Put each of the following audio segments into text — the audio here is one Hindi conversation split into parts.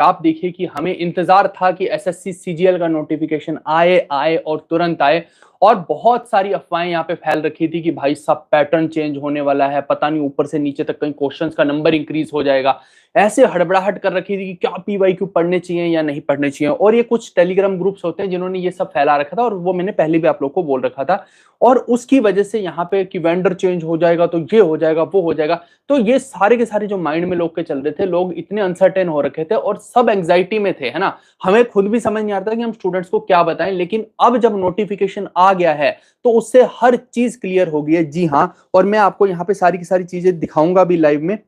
आप देखिए कि हमें इंतजार था कि एसएससी सीजीएल का नोटिफिकेशन आए आए और तुरंत आए, और बहुत सारी अफवाहें यहाँ पे फैल रखी थी कि भाई सब पैटर्न चेंज होने वाला है, पता नहीं ऊपर से नीचे तक कहीं क्वेश्चंस का नंबर इंक्रीज हो जाएगा। ऐसे हड़बड़ाहट कर रखी थी कि क्या पीवाईक्यू पढ़ने चाहिए या नहीं पढ़ने चाहिए। और ये कुछ टेलीग्राम ग्रुप्स होते हैं जिन्होंने ये सब फैला रखा था, और वो मैंने पहले भी आप लोग को बोल रखा था। और उसकी वजह से यहाँ पे कि वेंडर चेंज हो जाएगा तो ये हो जाएगा वो हो जाएगा, तो ये सारे के सारे जो माइंड में लोग के चल रहे थे, लोग इतने अनसर्टेन हो रखे थे और सब एंग्जाइटी में थे, है ना। हमें खुद भी समझ नहीं आता कि हम स्टूडेंट्स को क्या बताएं, लेकिन अब जब नोटिफिकेशन आ गया है तो उससे हर चीज क्लियर हो गई है। जी हाँ, और मैं आपको यहाँ पे सारी की सारी चीजें दिखाऊंगा भी लाइव में।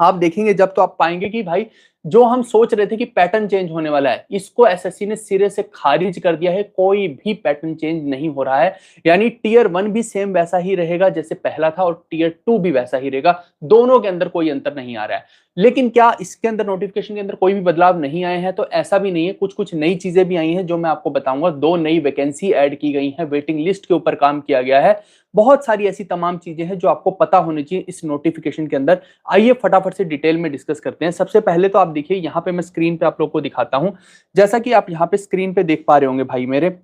आप देखेंगे जब तो आप पाएंगे कि भाई जो हम सोच रहे थे कि पैटर्न चेंज होने वाला है, इसको एसएससी ने सिरे से खारिज कर दिया है। कोई भी पैटर्न चेंज नहीं हो रहा है, यानी टीयर 1 भी सेम वैसा ही रहेगा जैसे पहला था, और टीयर 2 भी वैसा ही रहेगा। दोनों के अंदर कोई अंतर नहीं आ रहा है। लेकिन क्या इसके अंदर नोटिफिकेशन के अंदर कोई भी बदलाव नहीं आए हैं? तो ऐसा भी नहीं है, कुछ कुछ नई चीजें भी आई हैं जो मैं आपको बताऊंगा। 2 नई वैकेंसी ऐड की गई है, वेटिंग लिस्ट के ऊपर काम किया गया है। बहुत सारी ऐसी तमाम चीजें हैं जो आपको पता होनी चाहिए इस नोटिफिकेशन के अंदर। आइए फटाफट से डिटेल में डिस्कस करते हैं। सबसे पहले तो आप देखिए, यहाँ पे मैं स्क्रीन पे आप लोग को दिखाता हूं। जैसा कि आप यहाँ पे स्क्रीन पे देख पा रहे होंगे भाई मेरे,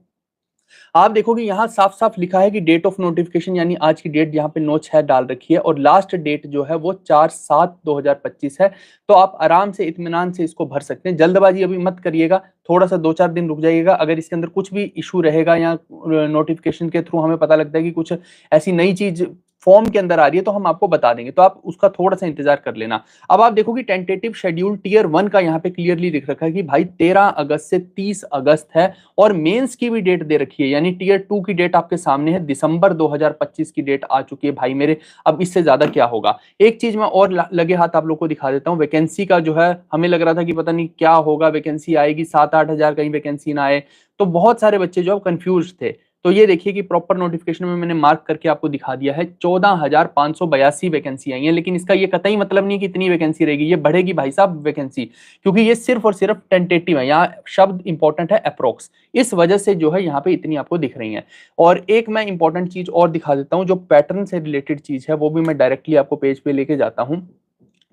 आप देखोगे यहाँ साफ साफ लिखा है कि डेट ऑफ नोटिफिकेशन, यानी आज की डेट यहाँ पे नोच है डाल रखी है, और लास्ट डेट जो है वो 4/7/2025 है। तो आप आराम से इत्मीनान से इसको भर सकते हैं। जल्दबाजी अभी मत करिएगा, थोड़ा सा 2-4 दिन रुक जाइएगा। अगर इसके अंदर कुछ भी इशू रहेगा या नोटिफिकेशन के थ्रू हमें पता लगता है कि कुछ ऐसी नई चीज फॉर्म के अंदर आ रही है तो हम आपको बता देंगे, तो आप उसका थोड़ा सा इंतजार कर लेना। अब आप देखो कि टेंटेटिव शेड्यूल टीयर 1 का यहाँ पे क्लियरली लिख रखा है कि भाई 13 अगस्त से 30 अगस्त है, और मेंस की भी डेट दे रखी है, यानी टीयर 2 की डेट आपके सामने है, दिसंबर 2025 की डेट आ चुकी है भाई मेरे। अब इससे ज्यादा क्या होगा। एक चीज मैं और लगे हाथ आप लोग को दिखा देता हूँ। वैकेंसी का जो है, हमें लग रहा था कि पता नहीं क्या होगा, वैकेंसी आएगी 7-8 हजार, कहीं वैकेंसी ना आए, तो बहुत सारे बच्चे जो कंफ्यूज थे। तो ये देखिए कि प्रॉपर नोटिफिकेशन में मैंने मार्क करके आपको दिखा दिया है, 14,582 वैकेंसी आई है। लेकिन इसका ये कतई मतलब नहीं कि इतनी वैकेंसी रहेगी, ये बढ़ेगी भाई साहब वैकेंसी, क्योंकि ये सिर्फ और सिर्फ टेंटेटिव है। यहाँ शब्द इंपॉर्टेंट है, अप्रोक्स, इस वजह से जो है यहाँ पे इतनी आपको दिख रही है। और एक मैं इंपॉर्टेंट चीज और दिखा देता हूँ, जो पैटर्न से रिलेटेड चीज है वो भी मैं डायरेक्टली आपको पेज पे लेके जाता हूँ,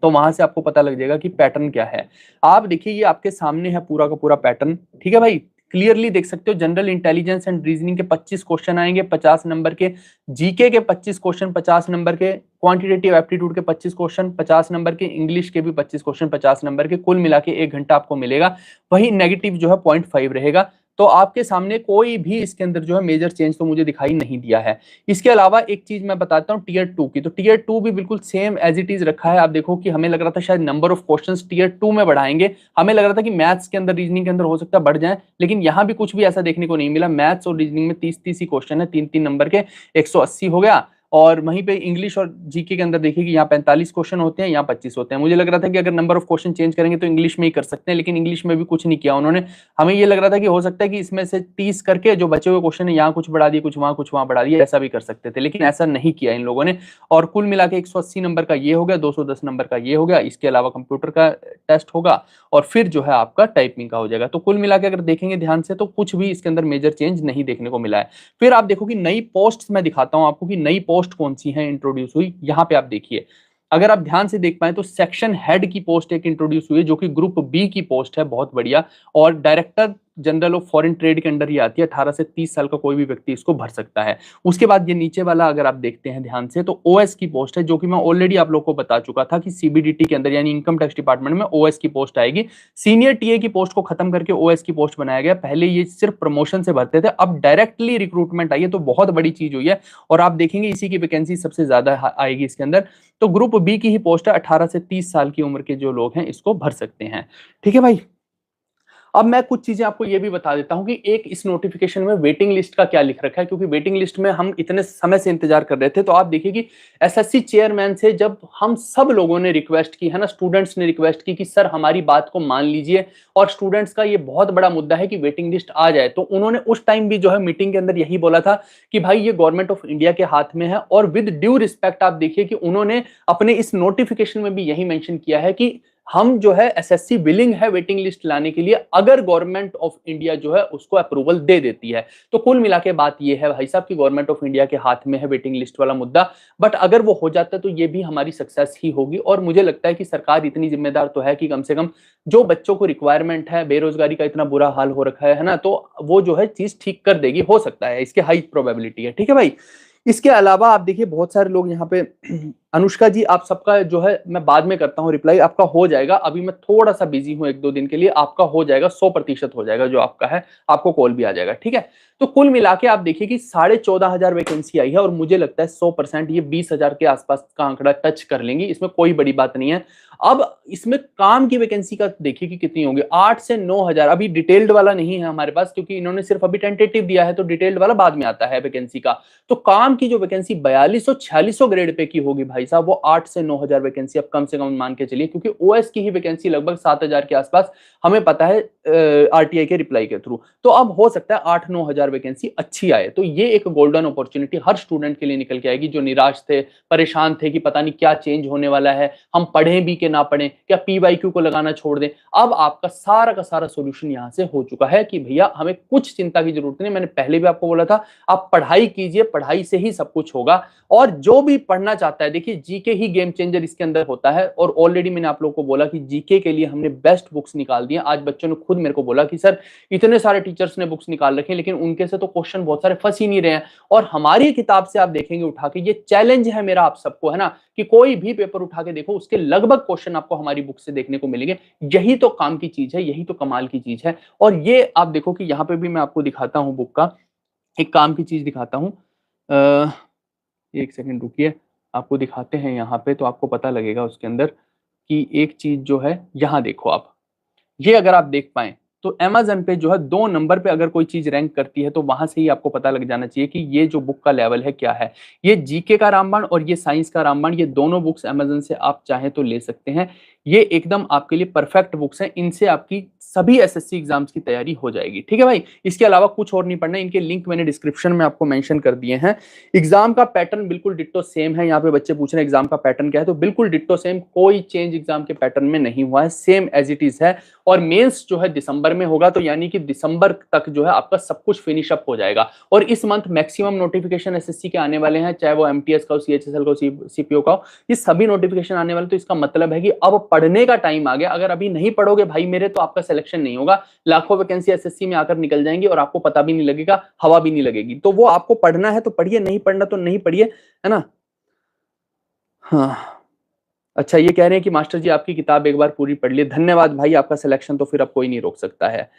तो वहां से आपको पता लग जाएगा कि पैटर्न क्या है। आप देखिए ये आपके सामने है पूरा का पूरा पैटर्न, ठीक है भाई, क्लियरली देख सकते हो। जनरल इंटेलिजेंस एंड रीजनिंग के 25 क्वेश्चन आएंगे 50 नंबर के, जीके के 25 क्वेश्चन 50 नंबर के, क्वांटिटेटिव एप्टीट्यूड के 25 क्वेश्चन 50 नंबर के, इंग्लिश के भी 25 क्वेश्चन 50 नंबर के, कुल मिला के 1 घंटा आपको मिलेगा। वही नेगेटिव जो है 0.5 रहेगा। तो आपके सामने कोई भी इसके अंदर जो है मेजर चेंज तो मुझे दिखाई नहीं दिया है। इसके अलावा एक चीज मैं बताता हूँ टीयर 2 की, तो टीयर 2 भी बिल्कुल सेम एज इट इज रखा है। आप देखो कि हमें लग रहा था शायद नंबर ऑफ क्वेश्चंस टीयर 2 में बढ़ाएंगे, हमें लग रहा था कि मैथ्स के अंदर, रीजनिंग के अंदर हो सकता है बढ़ जाए, लेकिन यहाँ भी कुछ भी ऐसा देखने को नहीं मिला। मैथ्स और रीजनिंग में 30-30 ही क्वेश्चन है, 3-3 नंबर के, 180 हो गया। और वहीं पे इंग्लिश और जीके के अंदर देखिए कि यहाँ 45 क्वेश्चन होते हैं, यहाँ 25 होते हैं। मुझे लग रहा था कि अगर नंबर ऑफ क्वेश्चन चेंज करेंगे तो इंग्लिश में ही कर सकते हैं, लेकिन इंग्लिश में भी कुछ नहीं किया उन्होंने। हमें ये लग रहा था कि हो सकता है कि इसमें से 30 करके जो बचे हुए क्वेश्चन है, यहाँ कुछ बढ़ा दिए, कुछ वहां बढ़ा दिए, ऐसा भी कर सकते थे, लेकिन ऐसा नहीं किया इन लोगों ने। और कुल मिला के 180 नंबर का ये हो गया, 210 नंबर का ये हो गया। इसके अलावा कंप्यूटर का टेस्ट होगा, और फिर जो है आपका टाइपिंग का हो जाएगा। तो कुल मिला के अगर देखेंगे ध्यान से तो कुछ भी इसके अंदर मेजर चेंज नहीं देखने को मिला है। फिर आप देखो कि नई पोस्ट मैं दिखाता हूं आपको कि नई पोस्ट कौन सी है इंट्रोड्यूस हुई। यहाँ पे आप देखिए, अगर आप ध्यान से देख पाए तो सेक्शन हेड की पोस्ट एक इंट्रोड्यूस हुई है, जो कि ग्रुप बी की पोस्ट है, बहुत बढ़िया। और director general of foreign trade के अंडर ही आती है। 18 से 30 साल का कोई भी व्यक्ति इसको भर सकता है। उसके बाद ये नीचे वाला अगर आप देखते हैं ध्यान से, तो ओएस की पोस्ट है, जो कि मैं ऑलरेडी आप लोग को बता चुका था कि सीबीडीटी के अंदर यानी इनकम टैक्स डिपार्टमेंट में ओएस की पोस्ट आएगी। सीनियर टीए की पोस्ट को खत्म करके ओएस की पोस्ट बनाया गया। पहले ये सिर्फ प्रमोशन से भरते थे, अब डायरेक्टली रिक्रूटमेंट आई है, तो बहुत बड़ी चीज हुई है। और आप देखेंगे इसी की वैकेंसी सबसे ज्यादा आएगी इसके अंदर। तो ग्रुप बी की ही पोस्ट है, 18 से 30 साल की उम्र के जो लोग हैं इसको भर सकते हैं, ठीक है भाई। अब मैं कुछ चीजें आपको ये भी बता देता हूं कि एक इस नोटिफिकेशन में वेटिंग लिस्ट का क्या लिख रखा है, क्योंकि वेटिंग लिस्ट में हम इतने समय से इंतजार कर रहे थे। तो आप देखिए कि एसएससी चेयरमैन से जब हम सब लोगों ने रिक्वेस्ट की है ना, स्टूडेंट्स ने रिक्वेस्ट की कि सर हमारी बात को मान लीजिए, और स्टूडेंट्स का ये बहुत बड़ा मुद्दा है कि वेटिंग लिस्ट आ जाए, तो उन्होंने उस टाइम भी जो है मीटिंग के अंदर यही बोला था कि भाई ये गवर्नमेंट ऑफ इंडिया के हाथ में है। और विद ड्यू रिस्पेक्ट आप देखिए कि उन्होंने अपने इस नोटिफिकेशन में भी यही मेंशन किया है कि हम जो है एसएससी विलिंग है वेटिंग लिस्ट लाने के लिए, अगर गवर्नमेंट ऑफ इंडिया जो है उसको अप्रूवल दे देती है। तो कुल मिला के बात ये है भाई साहब कि गवर्नमेंट ऑफ इंडिया के हाथ में है वेटिंग लिस्ट वाला मुद्दा, बट अगर वो हो जाता है तो ये भी हमारी सक्सेस ही होगी। और मुझे लगता है कि सरकार इतनी जिम्मेदार तो है कि कम से कम जो बच्चों को रिक्वायरमेंट है, बेरोजगारी का इतना बुरा हाल हो रखा है ना, तो वो जो है चीज ठीक कर देगी, हो सकता है, इसके हाई प्रोबेबिलिटी है। ठीक है भाई। इसके अलावा आप देखिए बहुत सारे लोग यहाँ पे अनुष्का जी, आप सबका जो है मैं बाद में करता हूँ रिप्लाई, आपका हो जाएगा, अभी मैं थोड़ा सा बिजी हूँ 1-2 दिन के लिए, आपका हो जाएगा, 100% हो जाएगा जो आपका है, आपको कॉल भी आ जाएगा। ठीक है। तो कुल मिला के आप देखिए कि 14,500 वैकेंसी आई है, और मुझे लगता है 100% ये 20,000 के आसपास का आंकड़ा टच कर लेंगी, इसमें कोई बड़ी बात नहीं है। अब इसमें काम की वैकेंसी का देखिए कि कितनी होंगी, 8 से 9,000। अभी डिटेल्ड वाला नहीं है हमारे पास, क्योंकि इन्होंने सिर्फ अभी टेंटेटिव दिया है, तो डिटेल्ड वाला बाद में आता है वैकेंसी का। तो काम की जो वैकेंसी 4200-4600 ग्रेड पे की होगी भाई साहब, वो 8 से 9,000 वैकेंसी अब कम से कम मान के चलिए, क्योंकि ओएस की ही वैकेंसी लगभग 7,000 के आसपास हमें पता है आरटीआई के रिप्लाई के थ्रू। तो अब हो सकता है 8-9,000 वैकेंसी अच्छी आए, तो ये एक गोल्डन अपॉर्चुनिटी हर स्टूडेंट के लिए निकल के आएगी, जो निराश थे, परेशान थे कि पता नहीं क्या चेंज होने वाला है, हम पढ़ें भी कि ना पढ़ें, क्या पीवाईक्यू को लगाना छोड़ दें। अब आपका सारा का सारा सोल्यूशन यहां से हो चुका है कि भैया हमें कुछ चिंता की जरूरत नहीं। मैंने पहले भी आपको बोला था, आप पढ़ाई कीजिए, पढ़ाई से ही सब कुछ होगा। और जो भी पढ़ना चाहता है, देखिए जीके ही गेम चेंजर इसके अंदर होता है, और ऑलरेडी मैंने आप लोगों को बोला कि जीके के लिए हमने बेस्ट बुक्स निकाल दी हैं। आज बच्चों ने खुद मेरे को बोला कि सर इतने सारे टीचर्स ने बुक्स निकाल रखे हैं, लेकिन उनके से तो क्वेश्चन बहुत सारे फंस ही नहीं रहे हैं। और हमारी किताब से आप देखेंगे उठा के, ये चैलेंज है मेरा आप सबको, है ना, कि कोई भी पेपर उठा के देखो, उसके लगभग क्वेश्चन आपको हमारी बुक से देखने को मिलेंगे। यही तो काम की चीज है, यही तो कमाल की चीज है। और ये आप देखो कि यहाँ पे भी मैं आपको दिखाता हूँ बुक का एक काम की चीज दिखाता हूँ। एक सेकंड रुकिए, आपको दिखाते हैं यहाँ पे, तो आपको पता लगेगा उसके अंदर कि एक चीज जो है, यहाँ देखो आप, ये अगर आप देख पाए तो अमेजन पे जो है 2 नंबर पे अगर कोई चीज रैंक करती है, तो वहां से ही आपको पता लग जाना चाहिए कि ये जो बुक का लेवल है क्या है। ये जीके का रामबाण और ये साइंस का रामबाण, ये दोनों बुक्स अमेजन से आप चाहें तो ले सकते हैं। ये एकदम आपके लिए परफेक्ट बुक्स हैं, इनसे आपकी सभी एसएससी एग्जाम्स की तैयारी हो जाएगी। ठीक है भाई। इसके अलावा कुछ और नहीं पढ़ना, इनके लिंक मैंने डिस्क्रिप्शन में आपको मेंशन कर दिए हैं। एग्जाम का पैटर्न बिल्कुल डिट्टो सेम है। यहाँ पे बच्चे पूछ रहे हैं एग्जाम का पैटर्न क्या है, तो बिल्कुल डिट्टो सेम, कोई चेंज एग्जाम के पैटर्न में नहीं हुआ है, सेम एज इट इज है। और मेंस जो है दिसंबर में होगा, तो यानी कि दिसंबर तक जो है आपका सब कुछ फिनिश अप हो जाएगा। और इस मंथ मैक्सिमम नोटिफिकेशन एसएससी के आने वाले हैं, चाहे वो एमटीएस का हो, सीएचएसएल का हो, सीपीओ का हो, ये सभी नोटिफिकेशन आने वाले। तो इसका मतलब है कि अब पढ़ने का टाइम आ गया। अगर अभी नहीं पढ़ोगे भाई मेरे, तो आपका सिलेक्शन नहीं होगा। लाखों वैकेंसी एसएससी में आकर निकल जाएंगी और आपको पता भी नहीं लगेगा, हवा भी नहीं लगेगी। तो वो आपको पढ़ना है तो पढ़िए, नहीं पढ़ना तो नहीं पढ़िए, है ना। हाँ, अच्छा, ये कह रहे हैं कि मास्टर जी आपकी किताब एक बार पूरी पढ़ ली। धन्यवाद भाई, आपका सिलेक्शन तो फिर अब कोई नहीं रोक सकता है।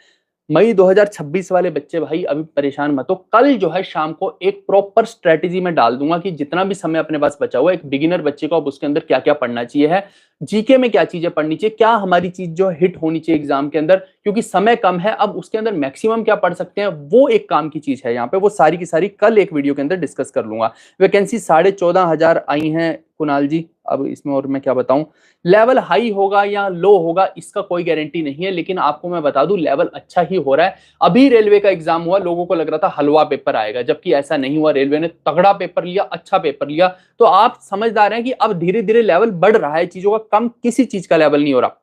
मई 2026 वाले बच्चे भाई अभी परेशान मत हो। कल जो है शाम को एक प्रॉपर स्ट्रेटेजी में डाल दूंगा कि जितना भी समय अपने पास बचा हुआ है, एक बिगिनर बच्चे को अब उसके अंदर क्या क्या पढ़ना चाहिए है, जीके में क्या चीजें पढ़नी चाहिए, क्या हमारी चीज जो हिट होनी चाहिए एग्जाम के अंदर, क्योंकि समय कम है। अब उसके अंदर मैक्सिमम क्या पढ़ सकते हैं, वो एक काम की चीज है यहाँ पे, वो सारी की सारी कल एक वीडियो के अंदर डिस्कस कर लूंगा। वैकेंसी 14,500 आई हैं कुणाल जी। अब इसमें और मैं क्या बताऊं, लेवल हाई होगा या लो होगा इसका कोई गारंटी नहीं है, लेकिन आपको मैं बता दूं लेवल अच्छा ही हो रहा है। अभी रेलवे का एग्जाम हुआ, लोगों को लग रहा था हलवा पेपर आएगा, जबकि ऐसा नहीं हुआ। रेलवे ने तगड़ा पेपर लिया, अच्छा पेपर लिया। तो आप समझदार हैं कि अब धीरे धीरे लेवल बढ़ रहा है चीजों का, कम किसी चीज का लेवल नहीं हो रहा।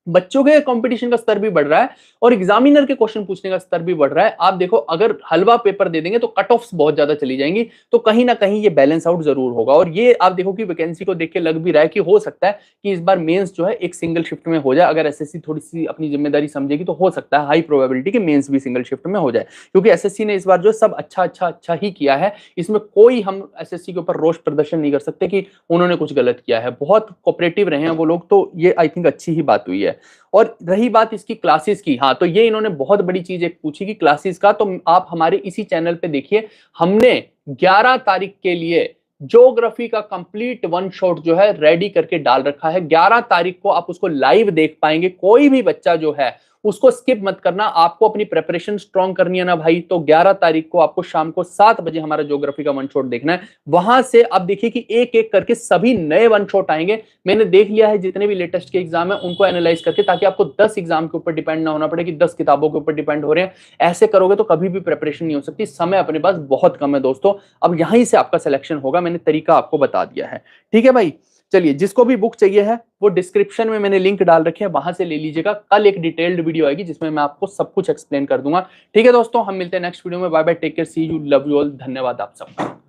बच्चों के कंपटीशन का स्तर भी बढ़ रहा है और एग्जामिनर के क्वेश्चन पूछने का स्तर भी बढ़ रहा है। आप देखो, अगर हलवा पेपर दे देंगे तो कट ऑफ्स बहुत ज्यादा चली जाएंगी, तो कहीं ना कहीं ये बैलेंस आउट जरूर होगा। और ये आप देखो कि वैकेंसी को देख के लग भी रहा है कि हो सकता है कि इस बार मेंस जो है एक सिंगल शिफ्ट में हो जाए। अगर एसएससी थोड़ी सी अपनी जिम्मेदारी समझेगी तो हो सकता है हाई प्रोबेबिलिटी कि मेंस भी सिंगल शिफ्ट में हो जाए, क्योंकि एसएससी ने इस बार जो सब अच्छा ही किया है। इसमें कोई हम एसएससी के ऊपर रोष प्रदर्शन नहीं कर सकते कि उन्होंने कुछ गलत किया है। बहुत कोऑपरेटिव रहे हैं वो लोग, तो ये आई थिंक अच्छी ही बात हुई है। और रही बात इसकी क्लासेस की, हाँ, तो ये इन्होंने बहुत बड़ी चीज एक पूछी कि क्लासेस का, तो आप हमारे इसी चैनल पे देखिए, हमने 11 तारीख के लिए ज्योग्राफी का कंप्लीट वन शॉट जो है रेडी करके डाल रखा है। 11 तारीख को आप उसको लाइव देख पाएंगे। कोई भी बच्चा जो है उसको स्किप मत करना। आपको अपनी प्रिपरेशन स्ट्रांग करनी है ना भाई, तो 11 तारीख को आपको शाम को 7 बजे हमारा ज्योग्राफी का वन शॉट देखना है। वहां से अब देखिए कि एक एक करके सभी नए वन शॉट आएंगे। मैंने देख लिया है जितने भी लेटेस्ट के एग्जाम है उनको एनालाइज करके, ताकि आपको 10 एग्जाम के ऊपर डिपेंड ना होना पड़े कि 10 किताबों के ऊपर डिपेंड हो रहे हैं। ऐसे करोगे तो कभी भी प्रिपरेशन नहीं हो सकती। समय अपने पास बहुत कम है दोस्तों। अब यहीं से आपका सिलेक्शन होगा, मैंने तरीका आपको बता दिया है। ठीक है भाई। चलिए, जिसको भी बुक चाहिए है वो डिस्क्रिप्शन में मैंने लिंक डाल रखे हैं, वहां से ले लीजिएगा। कल एक डिटेल्ड वीडियो आएगी जिसमें मैं आपको सब कुछ एक्सप्लेन कर दूंगा। ठीक है दोस्तों, हम मिलते हैं नेक्स्ट वीडियो में। Bye bye, take care, see you, love you all, धन्यवाद आप सबका।